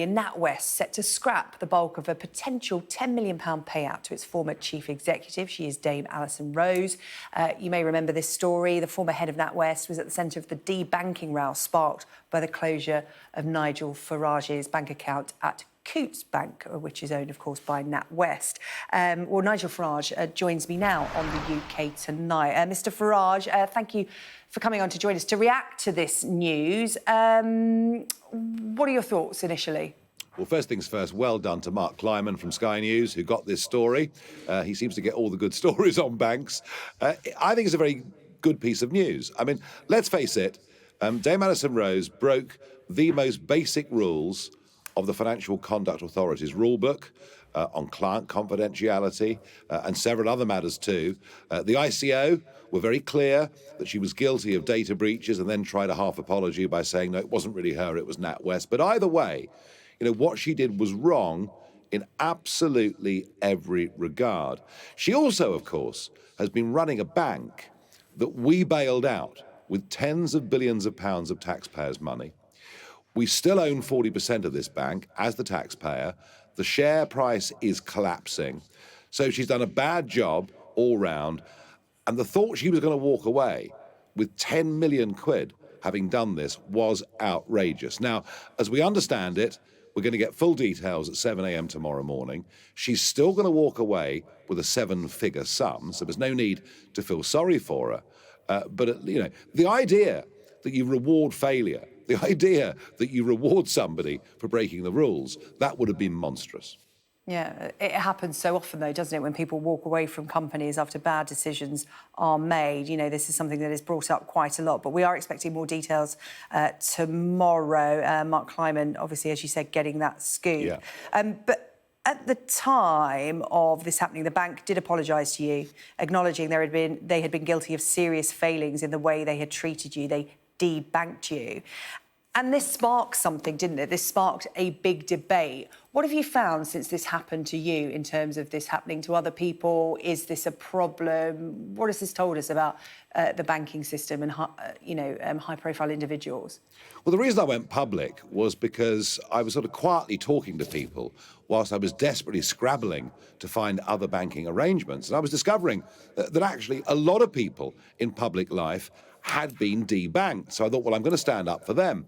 NatWest set to scrap the bulk of a potential £10 million payout to its former chief executive. She is Dame Alison Rose. You may remember this story. The former head of NatWest was at the centre of the debanking row sparked by the closure of Nigel Farage's bank account at Coutts Bank, which is owned, of course, by NatWest. Well, Nigel Farage joins me now on the UK Tonight. Mr Farage, thank you for coming on to join us to react to this news. What are your thoughts initially? Well, first things first, well done to Mark Kleiman from Sky News, who got this story. He seems to get all the good stories on banks. I think it's a very good piece of news. I mean, let's face it, Dame Alison Rose broke the most basic rules of the Financial Conduct Authority's rulebook on client confidentiality and several other matters too. The ICO were very clear that she was guilty of data breaches and then tried a half apology by saying, no, it wasn't really her, it was NatWest. But either way, you know, what she did was wrong in absolutely every regard. She also, of course, has been running a bank that we bailed out with tens of billions of pounds of taxpayers' money. We still own 40% of this bank as the taxpayer. The share price is collapsing. So she's done a bad job all round. And the thought she was going to walk away with 10 million quid having done this was outrageous. Now, as we understand it, we're going to get full details at 7 a.m. tomorrow morning. She's still going to walk away with a seven-figure sum, so there's no need to feel sorry for her. But, you know, the idea that you reward failure, the idea that you reward somebody for breaking the rules, that would have been monstrous. Yeah, it happens so often, though, doesn't it, when people walk away from companies after bad decisions are made. You know, this is something that is brought up quite a lot, but we are expecting more details tomorrow. Mark Kleiman, obviously, as you said, getting that scoop. Yeah. But at the time of this happening, the bank did apologise to you, acknowledging they had been guilty of serious failings in the way they had treated you. They debanked you. And this sparked something, didn't it? This sparked a big debate. What have you found since this happened to you in terms of this happening to other people? Is this a problem? What has this told us about the banking system and, high-profile individuals? Well, the reason I went public was because I was sort of quietly talking to people whilst I was desperately scrabbling to find other banking arrangements. And I was discovering that actually a lot of people in public life had been debanked. So I thought, well, I'm going to stand up for them.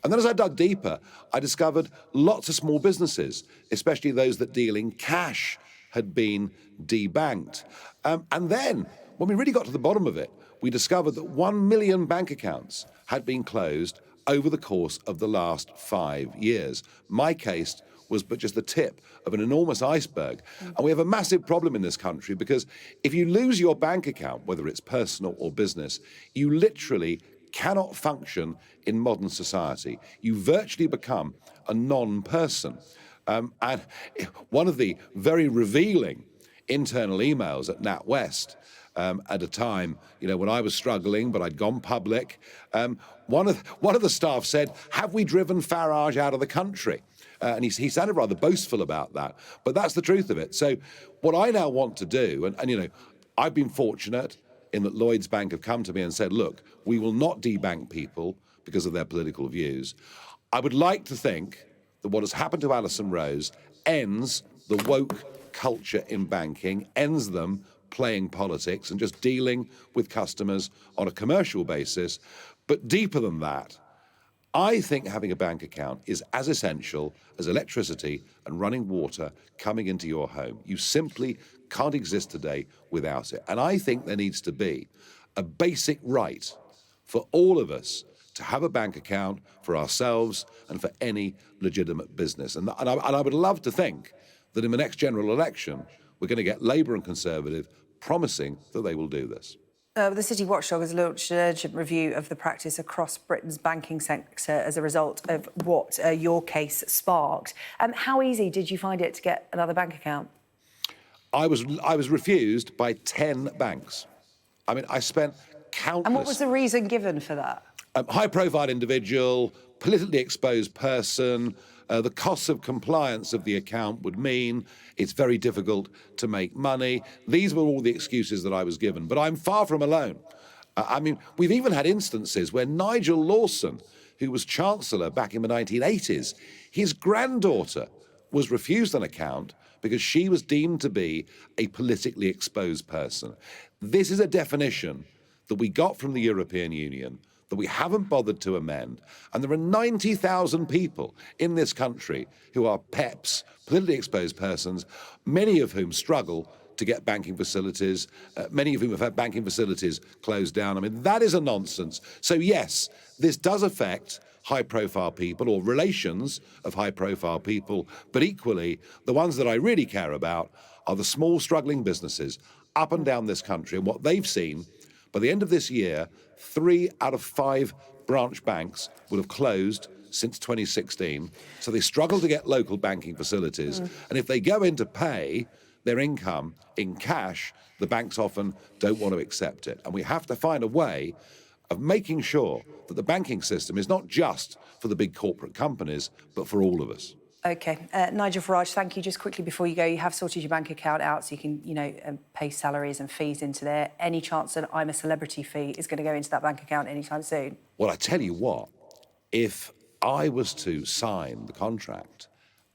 And then as I dug deeper, I discovered lots of small businesses, especially those that deal in cash, had been debanked. And then, when we really got to the bottom of it, we discovered that 1 million bank accounts had been closed over the course of the last 5 years. My case was but just the tip of an enormous iceberg. And we have a massive problem in this country because if you lose your bank account, whether it's personal or business, you literally cannot function in modern society. You virtually become a non-person. And one of the very revealing internal emails at NatWest at a time, you know, when I was struggling, but I'd gone public, one of the staff said, have we driven Farage out of the country? And he sounded rather boastful about that, but that's the truth of it. So what I now want to do, and you know, I've been fortunate in that Lloyds Bank have come to me and said, look, we will not debank people because of their political views. I would like to think that what has happened to Alison Rose ends the woke culture in banking, ends them playing politics and just dealing with customers on a commercial basis. But deeper than that, I think having a bank account is as essential as electricity and running water coming into your home. You simply can't exist today without it. And I think there needs to be a basic right for all of us to have a bank account for ourselves and for any legitimate business. And I would love to think that in the next general election, we're going to get Labour and Conservative promising that they will do this. The City Watchdog has launched an urgent review of the practice across Britain's banking sector as a result of what your case sparked. How easy did you find it to get another bank account? I was refused by 10 banks. I mean, I spent countless... And what was the reason given for that? High-profile individual, politically exposed person. The costs of compliance of the account would mean it's very difficult to make money. These were all the excuses that I was given, but I'm far from alone. I mean, we've even had instances where Nigel Lawson who was Chancellor back in the 1980s, his granddaughter was refused an account because she was deemed to be a politically exposed person. This is a definition that we got from the European Union that we haven't bothered to amend. And there are 90,000 people in this country who are PEPs, politically exposed persons, many of whom struggle to get banking facilities, many of whom have had banking facilities closed down. I mean, that is a nonsense. So yes, this does affect high-profile people or relations of high-profile people, but equally, the ones that I really care about are the small, struggling businesses up and down this country. And what they've seen, by the end of this year, 3 out of 5 branch banks will have closed since 2016. So they struggle to get local banking facilities. And if they go in to pay their income in cash, the banks often don't want to accept it. And we have to find a way of making sure that the banking system is not just for the big corporate companies, but for all of us. OK. Nigel Farage, thank you. Just quickly before you go, you have sorted your bank account out so you can, pay salaries and fees into there. Any chance that I'm a Celebrity fee is going to go into that bank account anytime soon? Well, I tell you what, if I was to sign the contract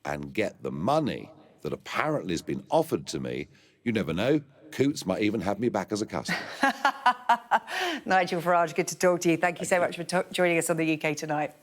and get the money that apparently has been offered to me, you never know, Coots might even have me back as a customer. Nigel Farage, good to talk to you. Thank you so much for joining us on the UK Tonight.